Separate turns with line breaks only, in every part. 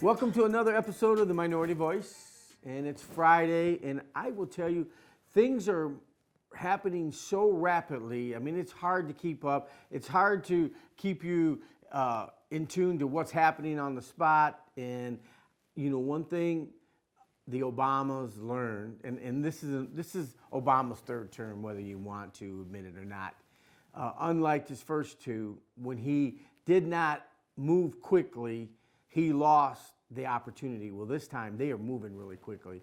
Welcome to another episode of The Minority Voice, and it's Friday, and I will tell you, things are happening so rapidly. I mean, it's hard to keep up. It's hard to keep you in tune to what's happening on the spot. And, you know, one thing the Obamas learned, and this is Obama's third term, whether you want to admit it or not. Unlike his first two, when he did not move quickly, he lost the opportunity. Well, this time they are moving really quickly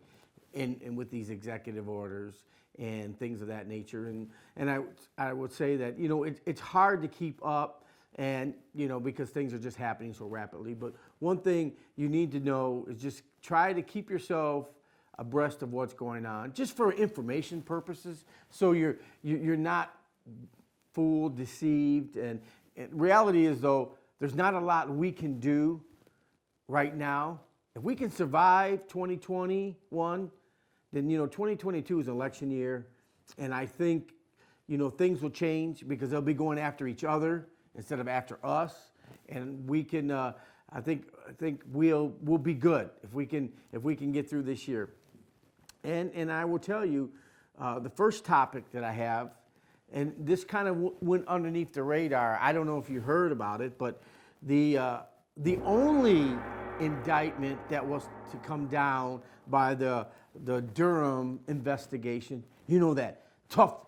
and with these executive orders and things of that nature. And I would say that, you know, it's hard to keep up and, you know, because things are just happening so rapidly. But one thing you need to know is just try to keep yourself abreast of what's going on, just for information purposes, so you're not fooled, deceived. And reality is, though, there's not a lot we can do right now. If we can survive 2021, then, you know, 2022 is an election year. And I think, you know, things will change because they'll be going after each other instead of after us. And we can, I think we'll be good if we can get through this year. And I will tell you, the first topic that I have, and this kind of went underneath the radar. I don't know if you heard about it, but the only indictment that was to come down by the Durham investigation, you know, that tough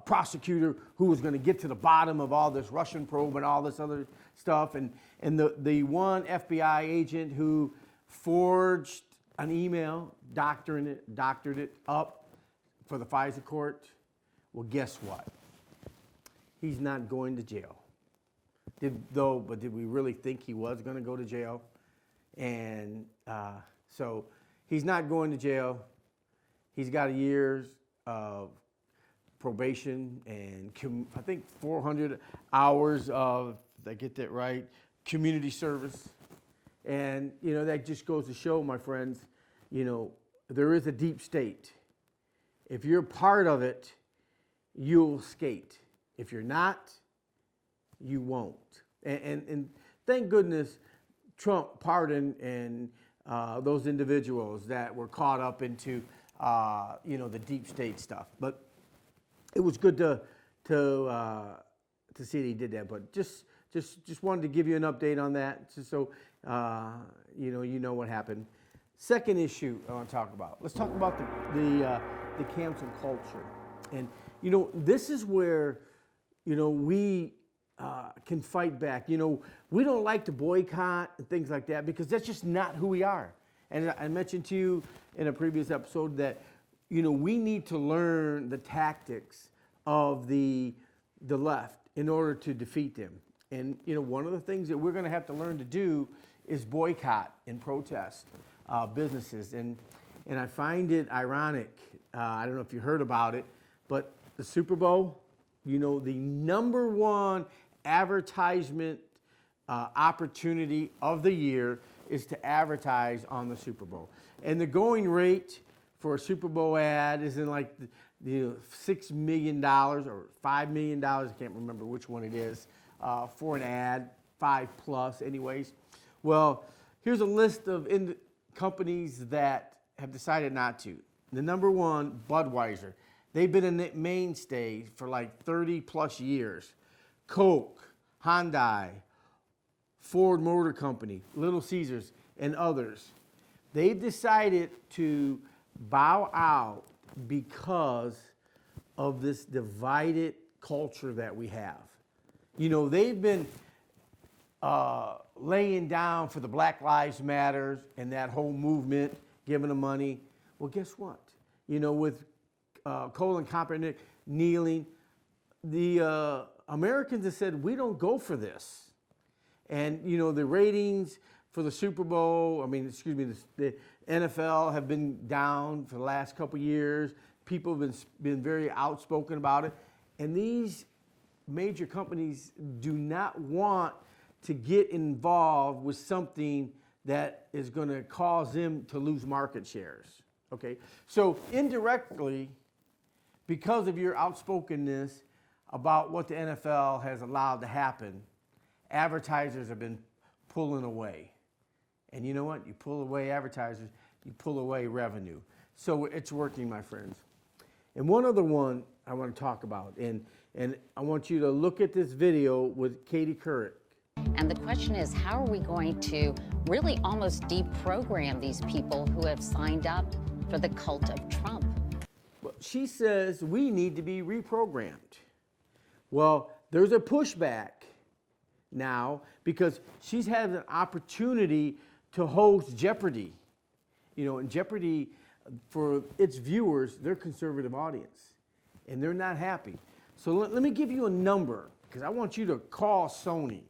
prosecutor who was going to get to the bottom of all this Russian probe and all this other stuff, and the one FBI agent who forged an email, doctored it up for the FISA court. Well, guess what? He's not going to jail. But did we really think he was going to go to jail? And so he's not going to jail. He's got a year's of probation and I think 400 hours of, did I get that right, community service. And, you know, that just goes to show, my friends, you know, there is a deep state. If you're part of it, you'll skate. If you're not, you won't. And thank goodness Trump pardoned and those individuals that were caught up into you know, the deep state stuff. But it was good to see that he did that. But just wanted to give you an update on that, just so you know what happened. Second issue I want to talk about. Let's talk about the cancel culture. And you know, this is where, you know, we can fight back. You know, we don't like to boycott and things like that because that's just not who we are. And I mentioned to you in a previous episode that, you know, we need to learn the tactics of the left in order to defeat them. And, you know, one of the things that we're going to have to learn to do is boycott and protest businesses. And I find it ironic. I don't know if you heard about it, but the Super Bowl, you know, the number one advertisement opportunity of the year is to advertise on the Super Bowl. And the going rate for a Super Bowl ad is in like the $6 million or $5 million. I can't remember which one it is for an ad, 5+ anyways. Well, here's a list of companies that have decided not to. The number one, Budweiser. They've been a mainstay for like 30+ years. Coke, Hyundai, Ford Motor Company, Little Caesars, and others. They've decided to bow out because of this divided culture that we have. You know, they've been laying down for the Black Lives Matter and that whole movement, giving them money. Well, guess what? You know, with Colin Kaepernick kneeling, the Americans have said, we don't go for this. And, you know, the ratings for the Super Bowl, the NFL have been down for the last couple years. People have been very outspoken about it. And these major companies do not want to get involved with something that is going to cause them to lose market shares. Okay? So indirectly, because of your outspokenness about what the NFL has allowed to happen, advertisers have been pulling away. And you know what? You pull away advertisers, you pull away revenue. So it's working, my friends. And one other one I want to talk about, and I want you to look at this video with Katie Couric.
And the question is, how are we going to really almost deprogram these people who have signed up for the cult of Trump?
Well, she says we need to be reprogrammed. Well, there's a pushback now because she's had an opportunity to host Jeopardy. You know, and Jeopardy, for its viewers, they're conservative audience, and they're not happy. So let me give you a number, because I want you to call Sony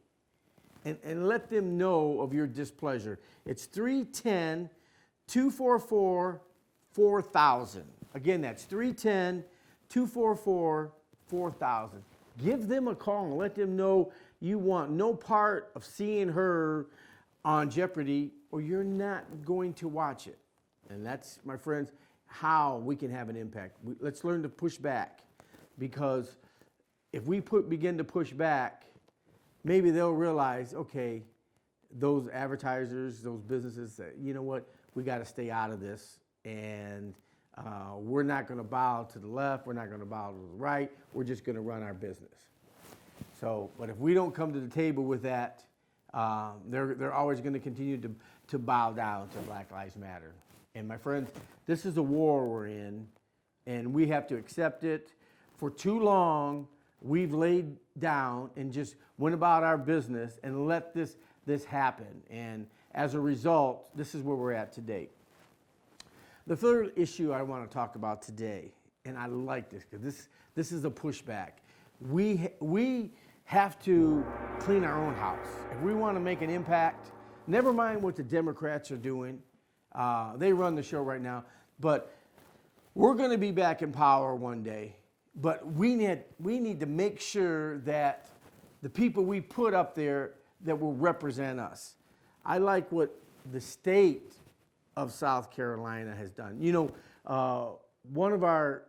and let them know of your displeasure. It's 310-244-4000. Again, that's 310-244-4000. Give them a call and let them know you want no part of seeing her on Jeopardy, or you're not going to watch it. And that's, my friends, how we can have an impact. Let's learn to push back, because if we begin to push back, maybe they'll realize, okay, those advertisers, those businesses, you know what, we got to stay out of this, and we're not going to bow to the left, we're not going to bow to the right, we're just going to run our business. So, but if we don't come to the table with that, they're always going to continue to bow down to Black Lives Matter. And my friends, this is a war we're in, and we have to accept it. For too long, we've laid down and just went about our business and let this happen. And as a result, this is where we're at today. The third issue I want to talk about today, and I like this because this is a pushback. We have to clean our own house. If we want to make an impact, never mind what the Democrats are doing. They run the show right now, but we're going to be back in power one day. But we need to make sure that the people we put up there that will represent us. I like what the state of South Carolina has done. You know, one of our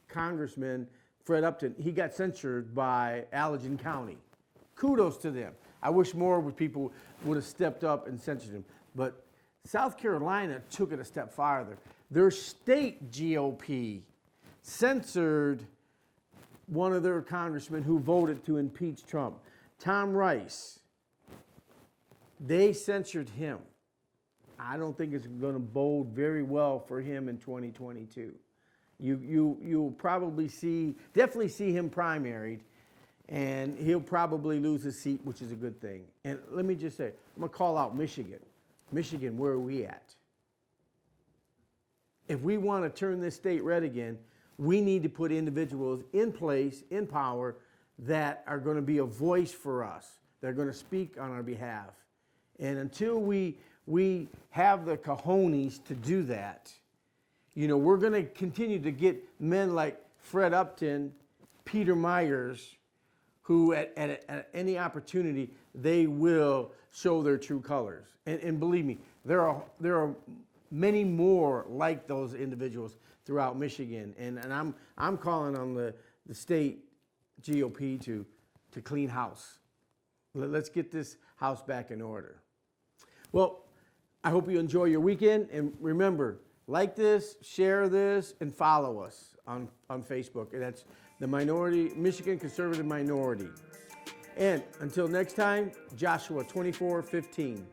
congressmen, Fred Upton, he got censured by Allegan County. Kudos to them. I wish more people would have stepped up and censored him. But South Carolina took it a step farther. Their state GOP censored one of their congressmen who voted to impeach Trump, Tom Rice. They censored him. I don't think it's going to bode very well for him in 2022. You'll probably definitely see him primaried, and he'll probably lose his seat, which is a good thing. And let me just say, I'm going to call out Michigan. Michigan, where are we at? If we want to turn this state red again, we need to put individuals in place, in power, that are going to be a voice for us. They're going to speak on our behalf. And until we have the cojones to do that, you know, we're going to continue to get men like Fred Upton, Peter Myers, who at any opportunity, they will show their true colors. And believe me, there are many more like those individuals throughout Michigan. And I'm calling on the state GOP to clean house. Let's get this house back in order. Well, I hope you enjoy your weekend. And remember, like this, share this, and follow us on Facebook. And that's the Michigan Conservative Minority. And until next time, Joshua 24:15.